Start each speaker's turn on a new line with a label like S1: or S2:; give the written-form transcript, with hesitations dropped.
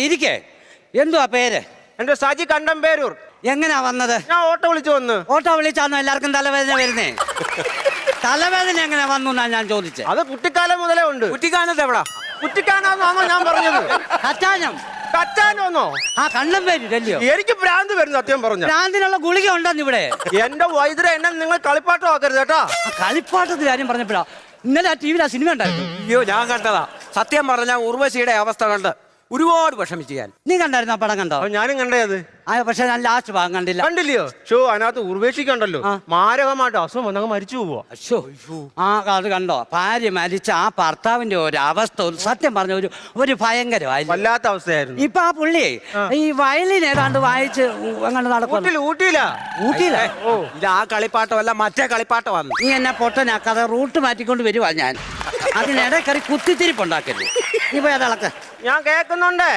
S1: ഇരിക്കേ. എന്തുവാ പേര്?
S2: എന്റെ സജി കണ്ടംപേരൂർ.
S1: എങ്ങനാ വന്നത്?
S2: ഞാൻ ഓട്ടോ വിളിച്ചു വന്ന്.
S1: ഓട്ടോ വിളിച്ചാന്നോ എല്ലാവർക്കും തലവേദന വരുന്നേ? തലവേദന എങ്ങനെ വന്നു എന്നാ ഞാൻ ചോദിച്ചത്.
S2: അത് കുട്ടിക്കാലം മുതലേ ഉണ്ട്.
S3: കുട്ടിക്കാനത്ത് എവിടാ?
S2: കുട്ടിക്കാനാന്നോ ഞാൻ പറഞ്ഞത്?
S1: കച്ചാനം.
S2: കച്ചാനോന്നോ?
S1: ആ കണ്ടംപേരൂരല്ലയോ?
S2: എനിക്ക് ഭ്രാന്ത് വരുന്നു സത്യം പറഞ്ഞ.
S1: ഭ്രാന്തിനുള്ള ഗുളിക ഉണ്ടെന്ന് ഇവിടെ.
S2: എന്റെ വൈദ്യുത എന്നെ നിങ്ങൾ കളിപ്പാട്ടം ആക്കരുത് കേട്ടാ.
S1: കളിപ്പാട്ടത്തിന്റെ കാര്യം പറഞ്ഞപ്പോഴാ ഇന്നലെ ആ ടി വിയിൽ ആ സിനിമ ഉണ്ടായിരുന്നു.
S3: അയ്യോ ഞാൻ കണ്ടതാ. സത്യം പറഞ്ഞ ഉർവശിയുടെ അവസ്ഥ കണ്ട് ഒരുപാട് വിഷമിച്ചു ഞാൻ.
S1: നീ കണ്ടായിരുന്നു ആ പടം? കണ്ടോ?
S2: ഞാനും കണ്ടത്.
S1: പക്ഷെ ഞാൻ ലാസ്റ്റ് ഭാഗം കണ്ടില്ല.
S2: കണ്ടില്ലയോ? ഷോ അതിനകത്ത് ഉർവേഷിക്കണ്ടല്ലോ മാരകമായിട്ട് അസുഖം വന്നങ്ങ് മരിച്ചു പോവാ.
S1: ആ അത് കണ്ടോ? ഭാര്യ മരിച്ച ആ ഭർത്താവിന്റെ ഒരു അവസ്ഥ സത്യം പറഞ്ഞ ഒരു ഭയങ്കരമായി
S2: വല്ലാത്ത അവസ്ഥയായിരുന്നു.
S1: ഇപ്പൊ ആ പുള്ളിയെ ഈ വയലിൻ ഏതാണ്ട് വായിച്ച് അങ്ങനെ നടക്കും.
S2: ഊട്ടിയില്ല.
S3: ഓ ഇത് ആ കളിപ്പാട്ടമല്ല, മറ്റേ കളിപ്പാട്ടമാണ്.
S1: നീ എന്നെ പൊട്ടനാക്കാതെ റൂട്ട് മാറ്റിക്കൊണ്ട് വരുവാ ഞാൻ. അതിനിടെ കയറി കുത്തിത്തിരിപ്പുണ്ടാക്കല്ലേ. നീ പോയി അതളക്ക്.
S2: ഞാൻ കേൾക്കുന്നുണ്ടേ.